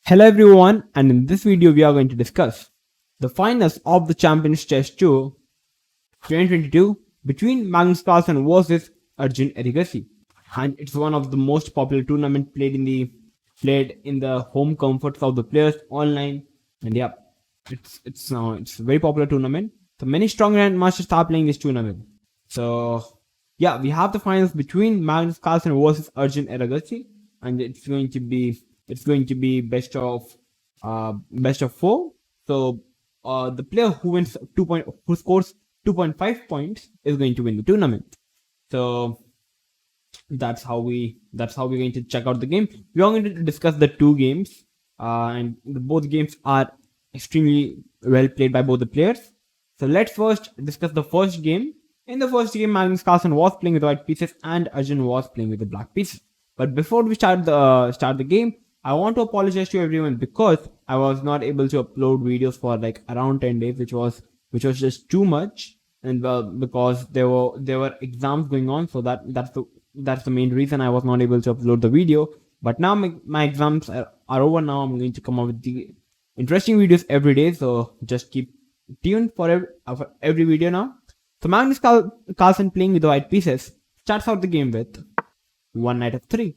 Hello everyone, and in this video we are going to discuss the finals of the Champions Chess Tour 2022 between Magnus Carlsen versus Arjun Erigaisi, and it's one of the most popular tournaments played in the home comforts of the players online. And yeah, it's a very popular tournament. So many strong grandmasters are playing this tournament. So yeah, we have the finals between Magnus Carlsen versus Arjun Erigaisi, and it's going to be best of 4. So the player who scores 2.5 points is going to win the tournament. So that's how we're going to check out the game. We are going to discuss the two games, and both games are extremely well played by both the players. So let's first discuss the first game. In the first game, Magnus Carlsen was playing with the white pieces and Arjun was playing with the black pieces. But before we start the game, I want to apologize to everyone because I was not able to upload videos for like around 10 days, which was just too much, and because there were exams going on, so that's the main reason I was not able to upload the video. But now my exams are over. Now I'm going to come up with the interesting videos every day, so just keep tuned for every video now. So Magnus Carlsen playing with the white pieces starts out the game with one knight f3,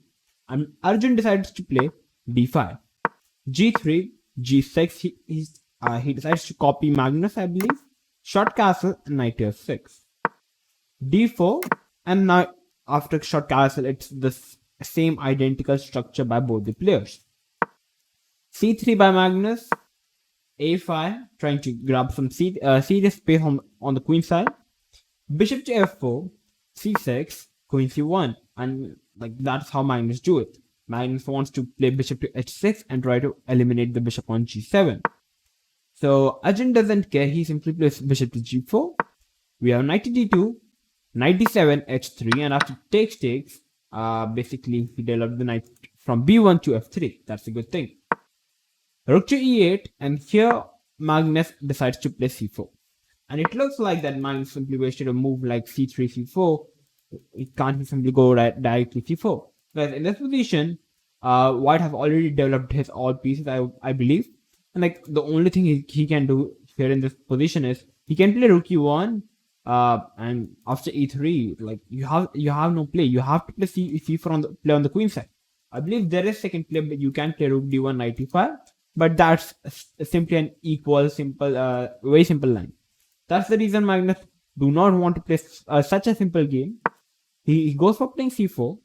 and Arjun decides to play d5, g3, g6. He decides to copy Magnus, I believe. Short castle and knight to f6, d4, and now after short castle, it's the same identical structure by both the players. c3 by Magnus, a5, trying to grab some serious space on the queen side. Bishop to f4, c6, queen c1, and like that's how Magnus do it. Magnus wants to play bishop to h6 and try to eliminate the bishop on g7. So Arjun doesn't care, he simply plays bishop to g4. We have knight to d2, knight d7, h3, and after takes, basically he developed the knight from b1 to f3. That's a good thing. Rook to e8, and here Magnus decides to play c4. And it looks like that Magnus simply wasted a move like c3, c4. It can't simply go directly c4. Because in this position, white have already developed his all pieces, I believe. And like the only thing he can do here in this position is he can play rook e1, and after e3, like you have no play. You have to play c4 on the queen side. I believe there is second play, but you can play rook d1, knight e5. But that's simply an very simple line. That's the reason Magnus do not want to play such a simple game. He goes for playing c4,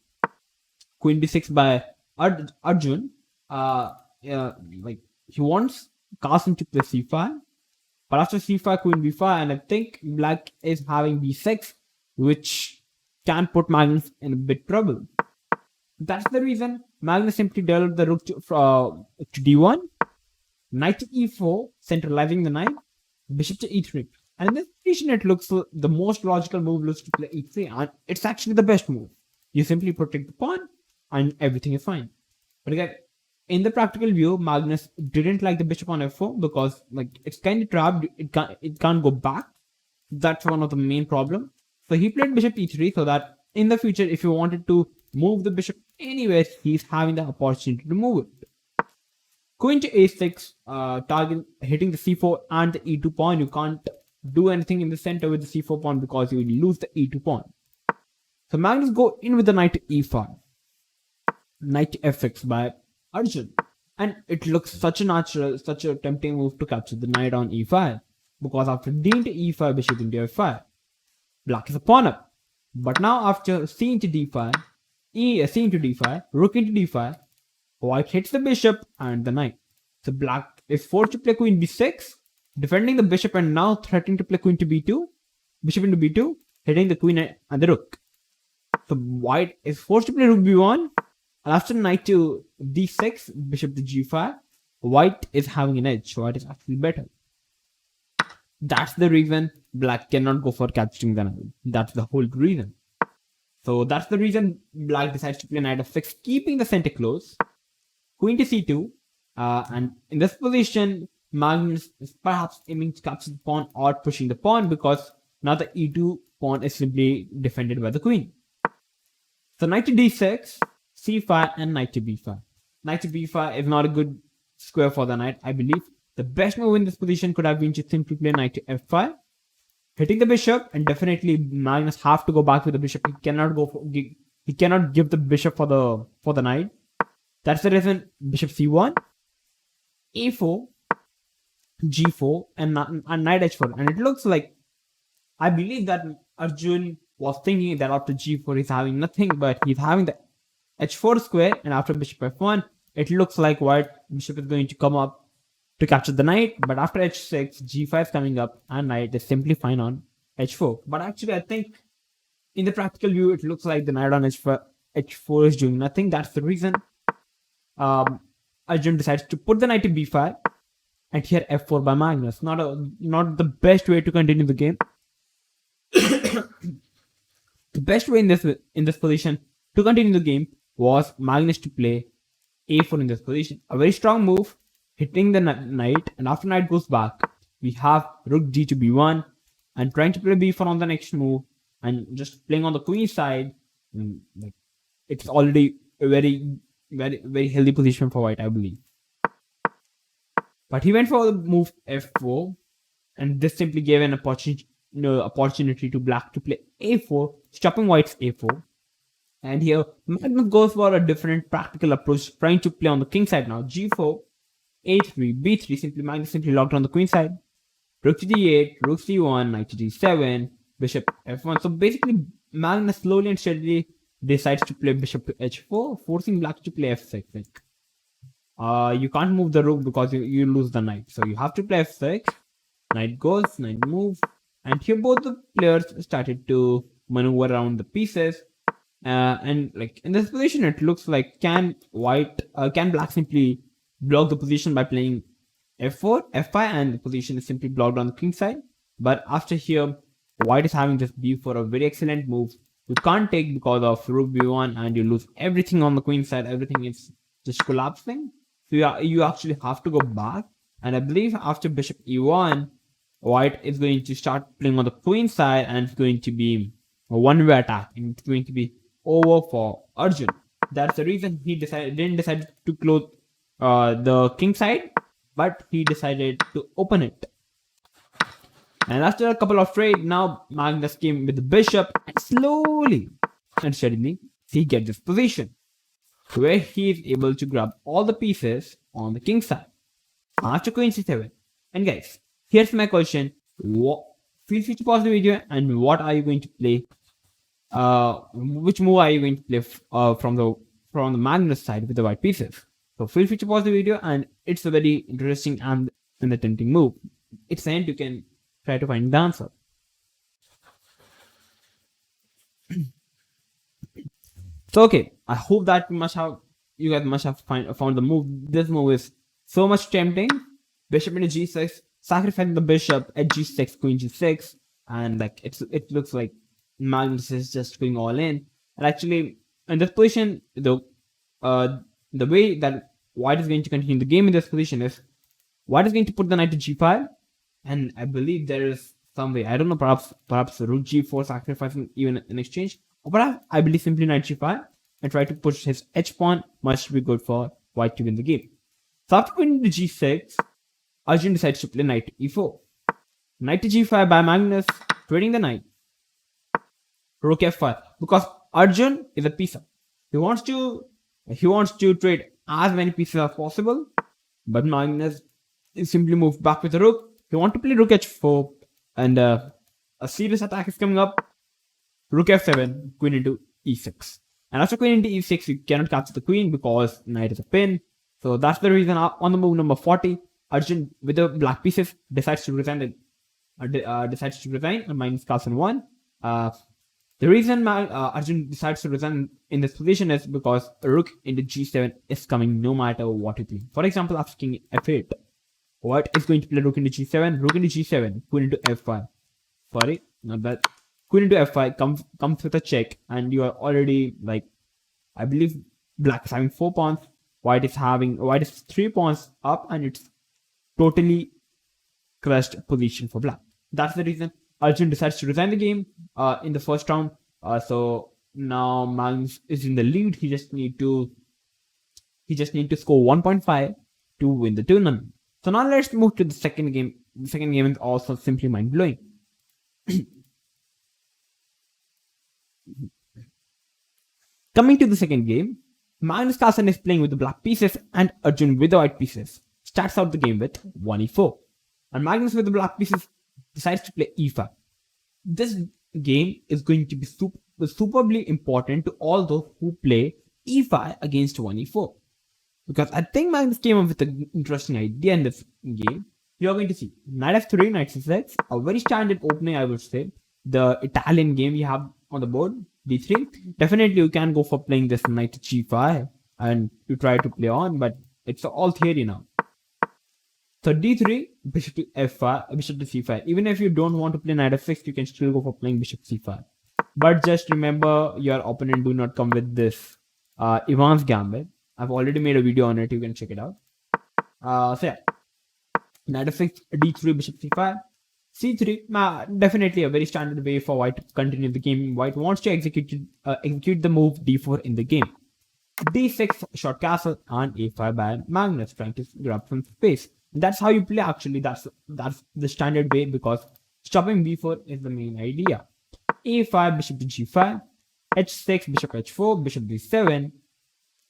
queen d6 by Arjun. Like he wants Carlsen to play c5, but after c5, queen b5, and I think black is having b6, which can put Magnus in a bit trouble. That's the reason Magnus simply developed the rook to d1, knight to e4, centralizing the knight, bishop to e3. And in this position, it looks the most logical move looks to play e3, and it's actually the best move. You simply protect the pawn, and everything is fine. But again, in the practical view, Magnus didn't like the bishop on f4 because like it's kind of trapped. It can't go back. That's one of the main problems. So he played bishop e3 so that in the future, if you wanted to move the bishop anywhere, he's having the opportunity to move it. Queen to a6, target hitting the c4 and the e2 pawn. You can't do anything in the center with the c4 pawn because you will lose the e2 pawn. So Magnus go in with the knight to e5, knight to f6 by Arjun, and it looks such a tempting move to capture the knight on e5, because after d into e5, bishop into f5, black is a pawn up. But now after c into d5, c into d5, rook into d5, white hits the bishop and the knight. So black is forced to play queen b6, defending the bishop, and now threatening to play queen to b2, bishop into b2, hitting the queen and the rook. So white is forced to play rook b1, and after knight to d6, bishop to g5, white is having an edge. White is actually better. That's the reason black cannot go for capturing the knight. That's the whole reason. So that's the reason black decides to play knight f6, keeping the center close. Queen to c2, and in this position, Magnus is perhaps aiming to capture the pawn or pushing the pawn, because now the e2 pawn is simply defended by the queen. So knight to d6, c5, and knight to b5. Knight to b5 is not a good square for the knight. I believe the best move in this position could have been to simply play knight to f5, hitting the bishop, and definitely Magnus have to go back with the bishop. He cannot go for, he cannot give the bishop for the knight. That's the reason bishop c1, a4, g4, and knight h4. And it looks like, I believe that Arjun was thinking that after g4 he's having nothing, but he's having the h4 square, and after bishop f1 it looks like white bishop is going to come up to capture the knight, but after h6 g5 is coming up and knight is simply fine on h4. But actually I think in the practical view it looks like the knight on h4 is doing nothing. That's the reason Arjun decides to put the knight to b5 and here f4 by Magnus. Not the best way to continue the game. The best way in this position to continue the game was Magnus to play a4 in this position. A very strong move, hitting the knight, and after knight goes back, we have rook d to b1 and trying to play b4 on the next move and just playing on the queen side. Like, it's already a very, very, very healthy position for white, I believe. But he went for the move f4, and this simply gave an opportunity to black to play a4, stopping white's a4. And here Magnus goes for a different practical approach, trying to play on the king side now. g4, a3, b3, simply Magnus simply locked on the queen side. Rook to d8, rook c1, knight to d7, bishop f1. So basically Magnus slowly and steadily decides to play bishop to h4, forcing black to play f6. You can't move the rook because you lose the knight, so you have to play f6. Knight goes, knight moves, and here both the players started to maneuver around the pieces. And like in this position, it looks like can black simply block the position by playing f4, f5, and the position is simply blocked on the king side. But after here, white is having this b4, a very excellent move. You can't take because of rook b1, and you lose everything on the queen side. Everything is just collapsing. So you actually have to go back. And I believe after bishop e1, white is going to start playing on the queen side, and it's going to be a one-way attack, and it's going to be over for Arjun. That's the reason he didn't decide to close the king side, but he decided to open it. And after a couple of trades, now Magnus came with the bishop, and slowly and steadily he gets this position where he is able to grab all the pieces on the king side after queen c7. And guys, here's my question: feel free to pause the video, and what are you going to play? Which move are you going to play from the Magnus side with the white pieces? So feel free to pause the video, and it's a very interesting and a tempting move. It's the end. You can try to find the answer. So okay, I hope that you guys must have found the move. This move is so much tempting. Bishop into g6, sacrificing the bishop at g6, queen g6, and like it looks like Magnus is just going all in. And actually, in this position, the way that white is going to continue the game in this position is white is going to put the knight to g5, and I believe there is some way, I don't know, perhaps rook g4 sacrificing even in exchange, or perhaps I believe simply knight g5 and try to push his h pawn must be good for white to win the game. So after going to g6, Arjun decides to play knight to e4. Knight to g5 by Magnus, trading the knight. Rook f5, because Arjun is a piecer. He wants to trade as many pieces as possible, but Magnus is simply moved back with the rook. He wants to play rook h4, and a serious attack is coming up. Rook f7, queen into e6. And after queen into e6, you cannot capture the queen because knight is a pin. So that's the reason on the move number 40, Arjun with the black pieces decides to resign. And Magnus Carlsen won. The reason Arjun decides to resign in this position is because rook into g7 is coming no matter what you play. For example, after king f8, white is going to play rook into g7, rook into g7, queen into f5. Sorry, not that. Queen into f5 comes with a check, and you are already like, I believe black is having 4 pawns, white is 3 pawns up, and it's totally crushed position for black. That's the reason Arjun decides to resign the game in the first round. So now Magnus is in the lead. He just need to score 1.5 to win the tournament. So now let's move to the second game. The second game is also simply mind-blowing. Coming to the second game, Magnus Carlsen is playing with the black pieces and Arjun with the white pieces. Starts out the game with 1 e4. And Magnus with the black pieces decides to play e5. This game is going to be superbly important to all those who play e5 against 1 e4. Because I think Magnus came up with an interesting idea in this game. You're going to see knight f3, knight c6, a very standard opening, I would say. The Italian game you have on the board, d3. Definitely you can go for playing this knight to g5 and you try to play on, but it's all theory now. So d3, bishop to f5, bishop to c5. Even if you don't want to play knight f6, you can still go for playing bishop c5. But just remember, your opponent do not come with this Ivan's Gambit. I've already made a video on it, you can check it out. So yeah, knight f6, d3, bishop c5, c3. Definitely a very standard way for white to continue the game. White wants to execute the move d4 in the game. d6, short castle, and a5 by Magnus, trying to grab some space. That's how you play actually. That's the standard way, because stopping b4 is the main idea. a5, bishop to g5, h6, bishop h4, bishop d7.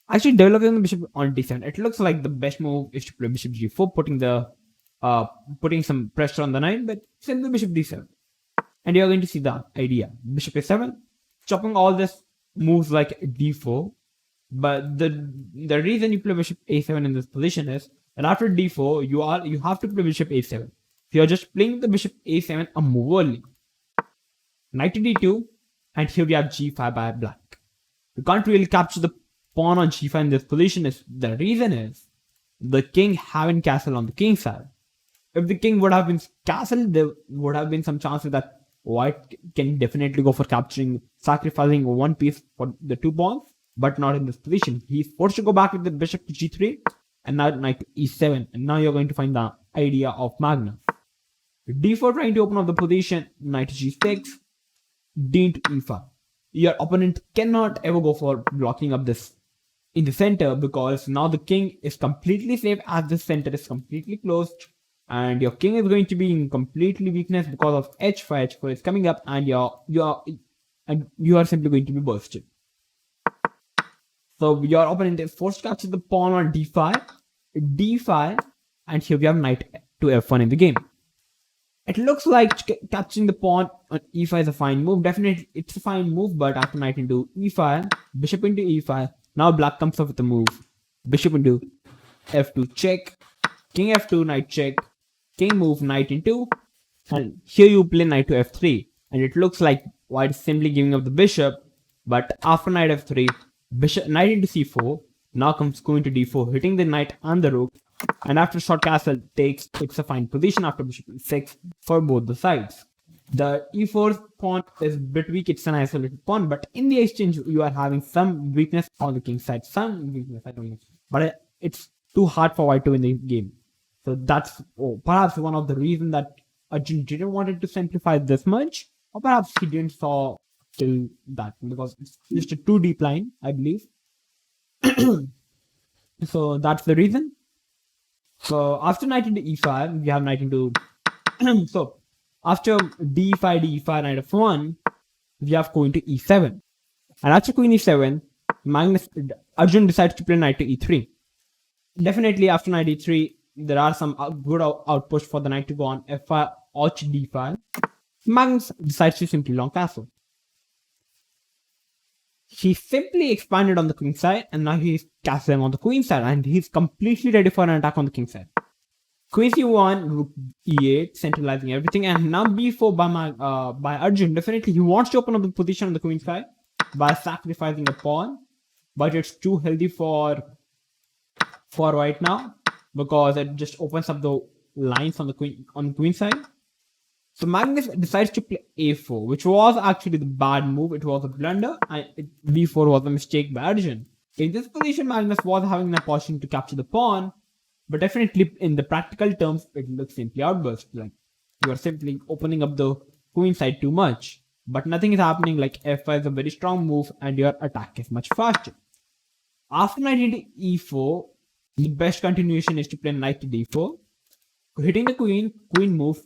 Actually, developing the bishop on d7, it looks like the best move is to play bishop g4, putting some pressure on the knight, but simply bishop d7. And you're going to see the idea. Bishop a7, chopping all this moves like d4. But the reason you play bishop a7 in this position is that after d4, you have to play bishop a7. So you're just playing the bishop a7 a move early. Knight to d2, and here we have g5 by black. You can't really capture the pawn on g5 in this position. The reason is the king having castle on the king side. If the king would have been castled, there would have been some chances that white can definitely go for sacrificing one piece for the 2 pawns, but not in this position. He's forced to go back with the bishop to g3, and now knight to e7. And now you're going to find the idea of Magnus. d4 trying to open up the position, knight to g6, d to e5. Your opponent cannot ever go for blocking up this in the center, because now the king is completely safe as the center is completely closed, and your king is going to be in completely weakness because of h5. h4 is coming up, and you are simply going to be bursted. So your opponent is forced to capture the pawn on d5, and here we have knight to f1 in the game. It looks like capturing the pawn on e5 is a fine move. Definitely it's a fine move, but after knight into e5, bishop into e5, now black comes up with the move. Bishop into f2 check, king f2, knight check, king move, knight into, and here you play knight to f3, and it looks like white is simply giving up the bishop. But after knight f3, knight into c4, now comes queen to d4, hitting the knight and the rook, and after short castle takes a fine position after bishop e6 for both the sides. The e4 pawn is a bit weak, it's an isolated pawn, but in the exchange you are having some weakness on the king side, some weakness, I don't know, but it's too hard for white to win the game. So that's perhaps one of the reasons that Arjun didn't want to simplify this much, or perhaps he didn't saw till that, because it's just a 2 deep line, I believe. So that's the reason. So after knight into e5, we have knight into so after d5, d5, knight f1, we have queen to e7. And after queen e7, Arjun decides to play knight to e3. Definitely after knight e3, there are some good outputs for the knight to go on f5 or d5. Magnus decides to simply long castle. He simply expanded on the queen side, and now he's castling on the queen side, and he's completely ready for an attack on the king side. Queen c1, rook e8, centralizing everything, and now b4 by Arjun. Definitely he wants to open up the position on the queen side by sacrificing a pawn, but it's too healthy for white now, because it just opens up the lines on the queen side. So Magnus decides to play a4, which was actually the bad move. It was a blunder, and b4 was a mistake by Arjun. In this position, Magnus was having an opportunity to capture the pawn, but definitely in the practical terms, it looks simply outburst. Like you are simply opening up the queen side too much, but nothing is happening. Like f5 is a very strong move, and your attack is much faster. After knight into e4, the best continuation is to play knight to d4. Hitting the queen move.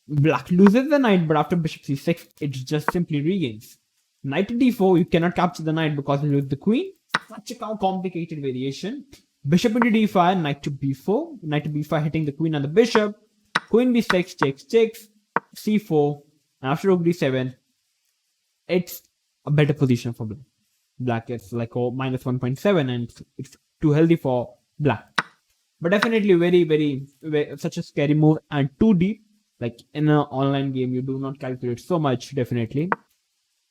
Black loses the knight, but after bishop c6, it just simply regains. Knight to d4, you cannot capture the knight because you lose the queen. Such a complicated variation. Bishop into d5, knight to b4. Knight to b5 hitting the queen and the bishop. Queen b6, takes, c4. And after rook d7, it's a better position for black. Black is like minus 1.7 and it's too healthy for black. But definitely very such a scary move and too deep. Like in an online game, you do not calculate so much, definitely.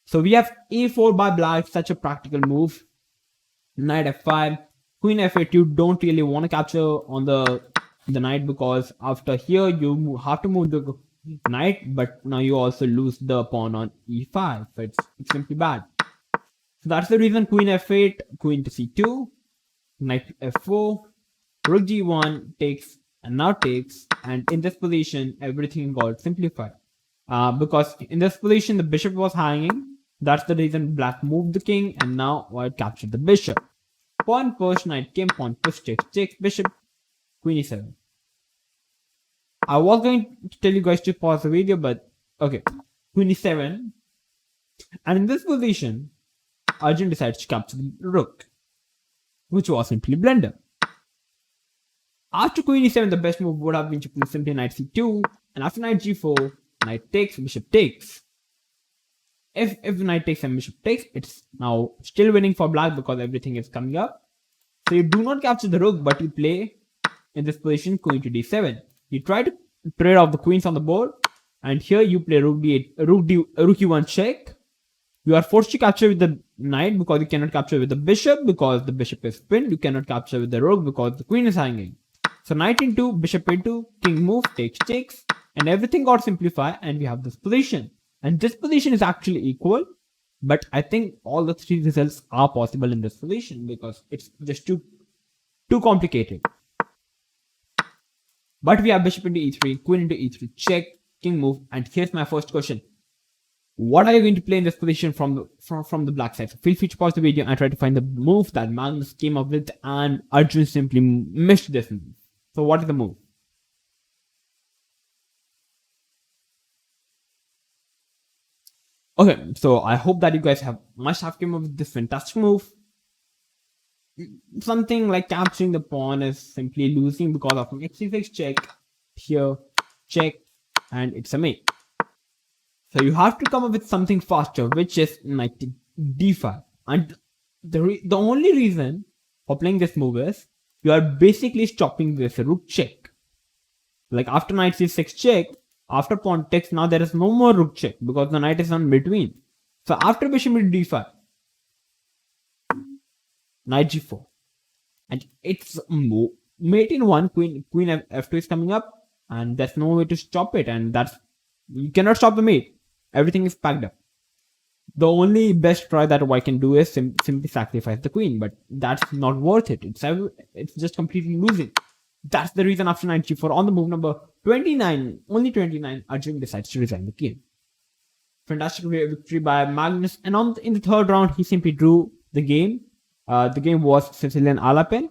So we have a4 by black, such a practical move. Knight f5, queen f8. You don't really want to capture on the knight because after here you have to move the knight, but now you also lose the pawn on e5. So it's simply bad. So that's the reason queen f8, queen to c2, knight f4, rook g1 takes and now takes, and in this position everything got simplified. Because in this position the bishop was hanging. That's the reason black moved the king and now white captured the bishop. Pawn push, knight came, pawn push, takes, bishop, queen e7. I was going to tell you guys to pause the video, but okay. Queen e7. And in this position, Arjun decides to capture the rook, which was simply blunder. After queen e7, the best move would have been to play simply knight c2, and after knight g4, knight takes, bishop takes. If knight takes and bishop takes, it's now still winning for black because everything is coming up. So you do not capture the rook, but you play in this position queen to d7. You try to trade off the queens on the board, and here you play rook d8, rook e1 check. You are forced to capture with the knight because you cannot capture with the bishop because the bishop is pinned. You cannot capture with the rook because the queen is hanging. So knight into, bishop into, king move, takes, and everything got simplified, and we have this position. And this position is actually equal, but I think all the three results are possible in this position because it's just too complicated. But we have bishop into e3, queen into e3, check, king move, and here's my first question. What are you going to play in this position from the black side? So feel free to pause the video and try to find the move that Magnus came up with, and Arjun simply missed this move. So what is the move? Okay, so I hope that you guys must have came up with this fantastic move. Something like capturing the pawn is simply losing because of x6 check, here, check, and it's a mate. So you have to come up with something faster, which is knight d5. And the only reason for playing this move is you are basically stopping this rook check. Like after knight c6 check, after pawn takes, now there is no more rook check because the knight is on between. So after bishop into d5, knight g4, and it's mate in one, queen f2 is coming up, and there's no way to stop it, and you cannot stop the mate. Everything is packed up. The only best try that white can do is simply sacrifice the queen, but that's not worth it. It's just completely losing. That's the reason after knight g4 on the move number 29, only 29, Arjun decides to resign the game. Fantastic victory by Magnus, and in the third round he simply drew the game. The game was Sicilian Alapen.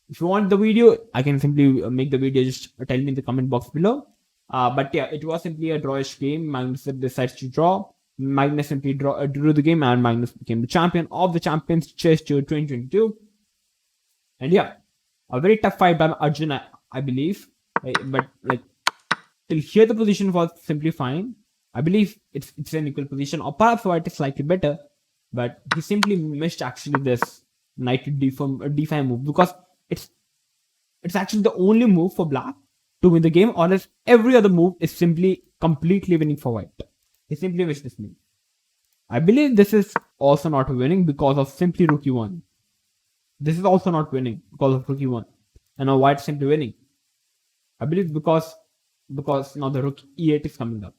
If you want the video, I can simply make the video, just tell me in the comment box below. But yeah, it was simply a drawish game. Magnus decides to draw. Magnus simply drew the game, and Magnus became the champion of the Champions Chess Tour 2022. And yeah, a very tough fight by Arjun, I believe. But like till here, the position was simply fine. I believe it's an equal position, or perhaps white is slightly better. But he simply missed actually this knight to d5 move because it's actually the only move for black to win the game, or else every other move is simply completely winning for white. He simply missed this move. I believe this is also not winning because of simply rook e1. This is also not winning because of rook e1, and now white simply winning. I believe because now the rook e8 is coming up.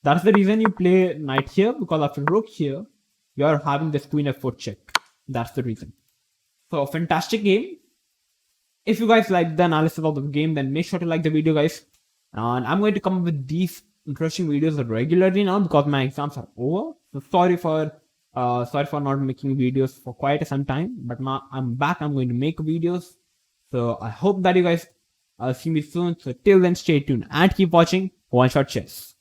That's the reason you play knight here, because after rook here, you are having this queen f4 check. That's the reason. So fantastic game. If you guys like the analysis of the game, then make sure to like the video, guys. And I'm going to come up with these interesting videos regularly now because my exams are over. So sorry for not making videos for quite some time, but now I'm back. I'm going to make videos So I hope that you guys see me soon. So till then, stay tuned and keep watching One Shot Chess.